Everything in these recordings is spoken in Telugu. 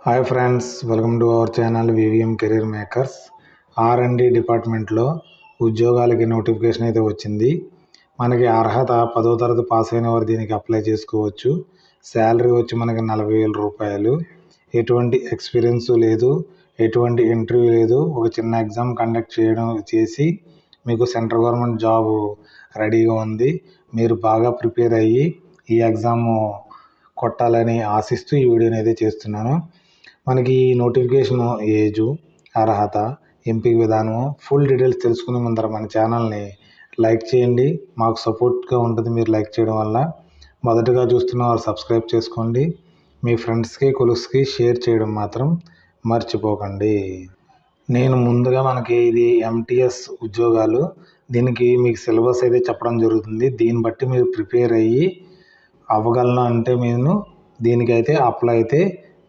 Hi friends, welcome to our channel VVM career makers. R and D డిపార్ట్మెంట్లో ఉద్యోగాలకి నోటిఫికేషన్ అయితే వచ్చింది. మనకి అర్హత 10వ తరగతి పాస్ అయిన వారు దీనికి అప్లై చేసుకోవచ్చు. శాలరీ వచ్చి మనకి 40,000 రూపాయలు. ఎటువంటి ఎక్స్పీరియన్స్ లేదు, ఎటువంటి ఇంటర్వ్యూ లేదు. ఒక చిన్న ఎగ్జామ్ కండక్ట్ చేసి మీకు సెంట్రల్ గవర్నమెంట్ జాబ్ రెడీగా ఉంది. మీరు బాగా ప్రిపేర్ అయ్యి ఈ ఎగ్జామ్ కొట్టాలని ఆశిస్తూ ఈ వీడియోని అయితే చేస్తున్నాను. మనకి నోటిఫికేషన్, ఏజు, అర్హత, ఎంపిక విధానం, ఫుల్ డీటెయిల్స్ తెలుసుకునే ముందర మన ఛానల్ని లైక్ చేయండి. మాకు సపోర్ట్గా ఉంటుంది మీరు లైక్ చేయడం వల్ల. మొదటగా చూస్తున్న వారు సబ్స్క్రైబ్ చేసుకోండి. మీ ఫ్రెండ్స్కి, కొలీగ్స్కి షేర్ చేయడం మాత్రం మర్చిపోకండి. నేను ముందుగా మనకి ఇది ఎంటీఎస్ ఉద్యోగాలు, దీనికి మీకు సిలబస్ అయితే చెప్పడం జరుగుతుంది. దీన్ని బట్టి మీరు ప్రిపేర్ అయ్యి అవ్వగలను అంటే నేను దీనికైతే అప్లై అయితే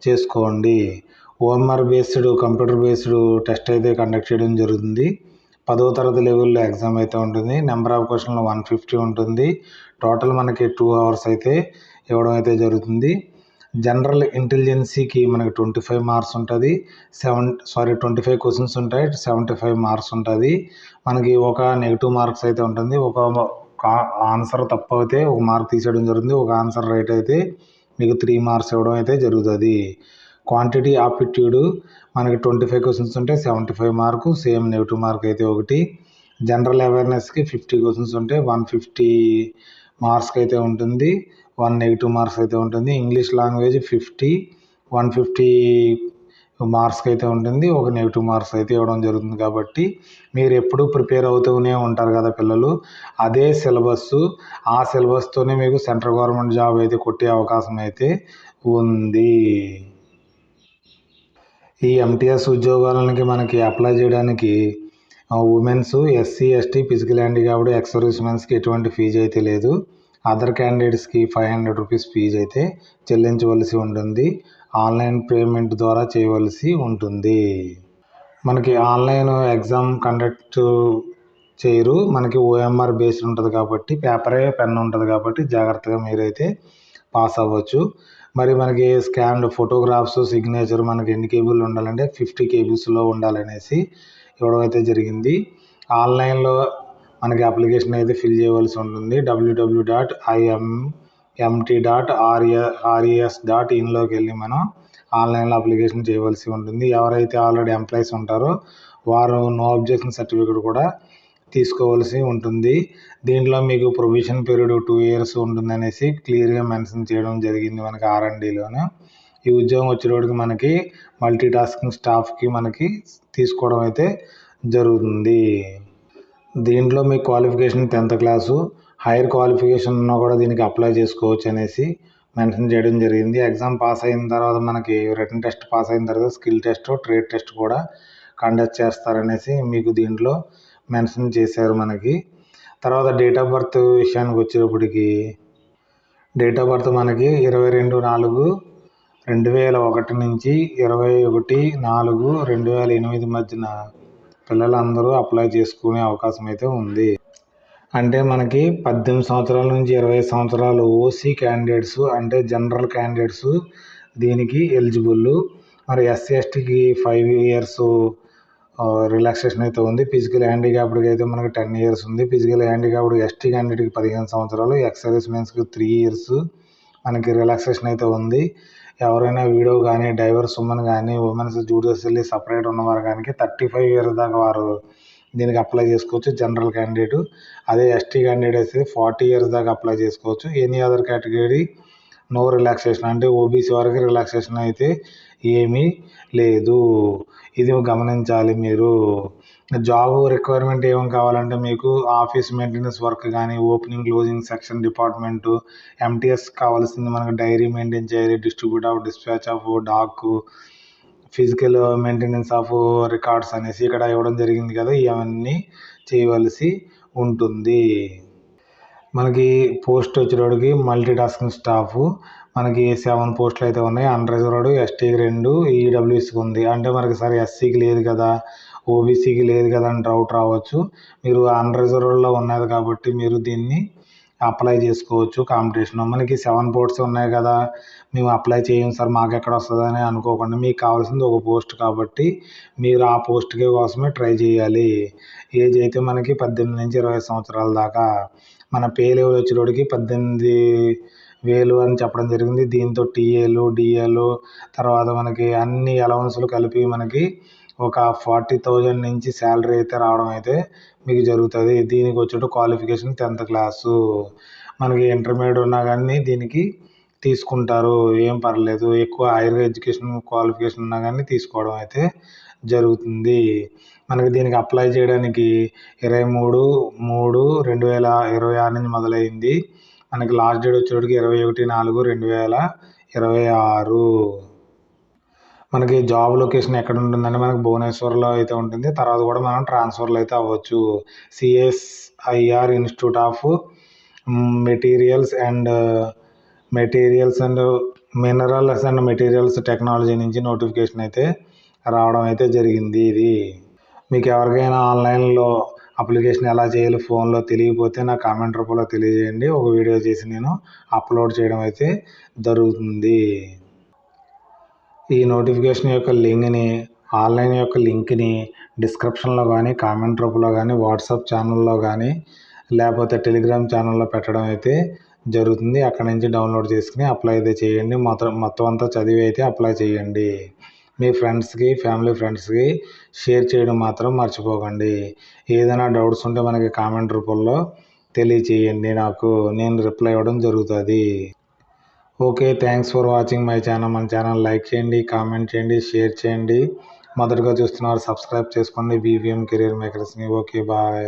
చేసుకోండి. OMR based, computer based test అయితే కండక్ట్ చేయడం జరుగుతుంది. 10వ తరగతి లెవెల్లో ఎగ్జామ్ అయితే ఉంటుంది. నెంబర్ ఆఫ్ క్వశ్చన్లు 150 ఉంటుంది. టోటల్ మనకి 2 hours అయితే ఇవ్వడం అయితే జరుగుతుంది. జనరల్ ఇంటెలిజెన్సీకి మనకి 25 మార్క్స్ ఉంటుంది. 25 క్వశ్చన్స్ ఉంటాయి. 75 మార్క్స్ ఉంటుంది. మనకి ఒక నెగిటివ్ మార్క్స్ అయితే ఉంటుంది. ఒక ఆన్సర్ తప్పు అయితే 1 మార్క్ తీసేయడం జరుగుతుంది. ఒక ఆన్సర్ రైట్ అయితే మీకు 3 మార్క్స్ ఇవ్వడం అయితే జరుగుతుంది. క్వాంటిటీ ఆప్టిట్యూడ్ మనకి 25 క్వశ్చన్స్ ఉంటాయి. 75 మార్కు, సేమ్ నెగిటివ్ మార్క్ అయితే ఒకటి. జనరల్ అవేర్నెస్కి 50 క్వశ్చన్స్ ఉంటాయి. 150 మార్క్స్కి అయితే ఉంటుంది. 1 నెగిటివ్ మార్క్స్ అయితే ఉంటుంది. ఇంగ్లీష్ లాంగ్వేజ్ 50, 150 మార్క్స్కి అయితే ఉంటుంది. ఒక నెగిటివ్ మార్క్స్ అయితే ఇవ్వడం జరుగుతుంది. కాబట్టి మీరు ఎప్పుడూ ప్రిపేర్ అవుతూనే ఉంటారు కదా పిల్లలు, అదే సిలబస్, ఆ సిలబస్తోనే మీకు సెంట్రల్ గవర్నమెంట్ జాబ్ అయితే కొట్టే అవకాశం అయితే ఉంది. ఈ ఎంటీఎస్ ఉద్యోగాలకి మనకి అప్లై చేయడానికి womens, SC, ST, physical handicapped, ex service మెన్స్కి ఎటువంటి ఫీజు అయితే లేదు. అదర్ క్యాండిడేట్స్కి 500 రూపీస్ ఫీజు అయితే చెల్లించవలసి ఉంటుంది. ఆన్లైన్ పేమెంట్ ద్వారా చేయవలసి ఉంటుంది. మనకి ఆన్లైన్ ఎగ్జామ్ కండక్ట్ చేయరు. మనకి ఓఎంఆర్ బేస్డ్ ఉంటుంది కాబట్టి, పేపరే పెన్ ఉంటుంది కాబట్టి జాగ్రత్తగా మీరైతే పాస్ అవ్వచ్చు. మరి మనకి స్కాన్డ్ ఫోటోగ్రాఫ్స్, సిగ్నేచర్ మనకి ఎన్ని కేబుల్ ఉండాలంటే 50 కేబుల్స్లో ఉండాలనేసి ఇవ్వడం అయితే జరిగింది. ఆన్లైన్లో మనకి అప్లికేషన్ అయితే ఫిల్ చేయవలసి ఉంటుంది. www.imt.res.in వెళ్ళి మనం ఆన్లైన్లో అప్లికేషన్ చేయవలసి ఉంటుంది. ఎవరైతే ఆల్రెడీ ఎంప్లాయీస్ ఉంటారో వారు నో అబ్జెక్షన్ సర్టిఫికేట్ కూడా తీసుకోవాల్సి ఉంటుంది. దీంట్లో మీకు ప్రొవిజన్ పీరియడ్ 2 years ఉంటుంది అనేసి క్లియర్గా మెన్షన్ చేయడం జరిగింది మనకి ఆర్&డిలోనే. ఈ ఉద్యోగం వచ్చేటప్పటికి మనకి మల్టీ టాస్కింగ్ స్టాఫ్కి మనకి తీసుకోవడం అయితే జరుగుతుంది. దీంట్లో మీ qualification 10th class, higher qualification ఉన్నా కూడా దీనికి అప్లై చేసుకోవచ్చు అనేసి మెన్షన్ చేయడం జరిగింది. ఎగ్జామ్ పాస్ అయిన తర్వాత మనకి రిటన్ టెస్ట్ పాస్ అయిన తర్వాత స్కిల్ టెస్ట్, ట్రేడ్ టెస్ట్ కూడా కండక్ట్ చేస్తారనేసి మీకు దీంట్లో మెన్షన్ చేశారు మనకి. తర్వాత డేట్ ఆఫ్ బర్త్ విషయానికి వచ్చేటప్పటికి డేట్ ఆఫ్ బర్త్ మనకి 22/4/2001 నుంచి 21/4/2008 మధ్యన పిల్లలందరూ అప్లై చేసుకునే అవకాశం అయితే ఉంది. అంటే మనకి 18 సంవత్సరాల నుంచి 20 సంవత్సరాలు ఓసీ క్యాండిడేట్స్, అంటే జనరల్ క్యాండిడేట్స్ దీనికి ఎలిజిబుల్. మరి ఎస్సీ, ఎస్టీకి 5 years రిలాక్సేషన్ అయితే ఉంది. ఫిజికల్ హ్యాండిక్యాప్డ్కి అయితే మనకి 10 years ఉంది. ఫిజికల్ హ్యాండిక్యాప్డ్ ఎస్టీ క్యాండిడేట్కి 15 సంవత్సరాలు, ఎక్స్ సర్వీస్ మెన్స్కి 3 years మనకి రిలాక్సేషన్ అయితే ఉంది. ఎవరైనా వీడో కానీ, డైవర్స్ ఉమెన్ కానీ, ఉమెన్స్ జ్యుడిషియల్లీ సపరేట్ ఉన్నవారు కానీ 35 years దాకా వారు దీనికి అప్లై చేసుకోవచ్చు, జనరల్ క్యాండిడేట్. అదే ఎస్టీ క్యాండిడేట్స్ 40 years దాకా అప్లై చేసుకోవచ్చు. Any other category no relaxation, అంటే ఓబీసీ వారికి రిలాక్సేషన్ అయితే ఏమీ లేదు. ఇది గమనించాలి మీరు. జాబ్ రిక్వైర్మెంట్ ఏం కావాలంటే మీకు ఆఫీస్ మెయింటెనెన్స్ వర్క్ కానీ, opening closing section department, MTS కావాల్సింది మనకి డైరీ మెయింటైన్ చేయాలి, distribute of dispatch of dak, physical maintenance of records అనేసి ఇక్కడ ఇవ్వడం జరిగింది కదా, ఇవన్నీ చేయవలసి ఉంటుంది. మనకి పోస్ట్ వచ్చేటప్పటికి మల్టీ టాస్కింగ్ స్టాఫ్ మనకి 7 పోస్టులు అయితే ఉన్నాయి. అన్రిజర్వ్డ్, ఎస్టీకి 2, ఈడబ్ల్యూఎస్కి ఉంది. అంటే మనకి సరే ఎస్సీకి లేదు కదా, ఓబీసీకి లేదు కదా అని డౌట్ రావచ్చు. మీరు అన్రిజర్వ్డ్లో ఉన్నది కాబట్టి మీరు దీన్ని అప్లై చేసుకోవచ్చు కాంపిటీషన్. మనకి 7 పోస్ట్స్ ఉన్నాయి కదా, మేము అప్లై చేయం సార్ మాకెక్కడ వస్తుందని అనుకోకుండా, మీకు కావాల్సింది ఒక పోస్ట్ కాబట్టి మీరు ఆ పోస్ట్కి కోసమే ట్రై చేయాలి. ఏజ్ అయితే మనకి 18 నుంచి 20 సంవత్సరాల దాకా. మన పే లెవెల్ వచ్చేటోడికి 18,000 అని చెప్పడం జరిగింది. దీంతో టీఏలు, డిఏలు, తర్వాత మనకి అన్ని అలవన్సులు కలిపి మనకి ఒక 40,000 నుంచి శాలరీ అయితే రావడం అయితే మీకు జరుగుతుంది. దీనికి వచ్చేటు క్వాలిఫికేషన్ 10th క్లాసు. మనకి ఇంటర్మీడియట్ ఉన్నా కానీ దీనికి తీసుకుంటారు, ఏం పర్లేదు. ఎక్కువ హైయర్ ఎడ్యుకేషన్ క్వాలిఫికేషన్ ఉన్నా కానీ తీసుకోవడం అయితే జరుగుతుంది. మనకి దీనికి అప్లై చేయడానికి 23/3/2026 నుంచి మొదలైంది. మనకి లాస్ట్ డేట్ వచ్చేటప్పటికి 21/4/2026. మనకి జాబ్ లొకేషన్ ఎక్కడ ఉంటుందంటే మనకి భువనేశ్వర్లో అయితే ఉంటుంది. తర్వాత కూడా మనం ట్రాన్స్ఫర్లు అయితే అవ్వచ్చు. CSIR institute of materials and minerals and materials technology నుంచి నోటిఫికేషన్ అయితే రావడం అయితే జరిగింది. ఇది మీకు ఎవరికైనా ఆన్లైన్లో అప్లికేషన్ ఎలా చేయాలో ఫోన్లో తెలియకపోతే నాకు కామెంట్ రూపంలో తెలియజేయండి. ఒక వీడియో చేసి నేను అప్లోడ్ చేయడం అయితే జరుగుతుంది. ఈ నోటిఫికేషన్ యొక్క ఆన్లైన్ యొక్క లింక్ని డిస్క్రిప్షన్లో కానీ, కామెంట్ రూపంలో కానీ, వాట్సాప్ ఛానల్లో కానీ, లేకపోతే టెలిగ్రామ్ ఛానల్లో పెట్టడం అయితే జరుగుతుంది. అక్కడ నుంచి డౌన్లోడ్ చేసుకుని అప్లై అయితే చేయండి. మొత్తం అంతా చదివి అయితే అప్లై చేయండి. మీ ఫ్రెండ్స్కి, ఫ్యామిలీ ఫ్రెండ్స్కి షేర్ చేయడం మాత్రం మర్చిపోకండి. ఏదైనా డౌట్స్ ఉంటే మనకి కామెంట్ రూపంలో తెలియచేయండి, నేను రిప్లై ఇవ్వడం జరుగుతుంది. Okay, thanks for watching my channel. మన ఛానల్ లైక్ చేయండి, కామెంట్ చేయండి, షేర్ చేయండి. మొదటగా చూస్తున్నారు సబ్స్క్రైబ్ చేసుకోండి VVM కెరీర్ మేకర్స్ని. Okay, bye.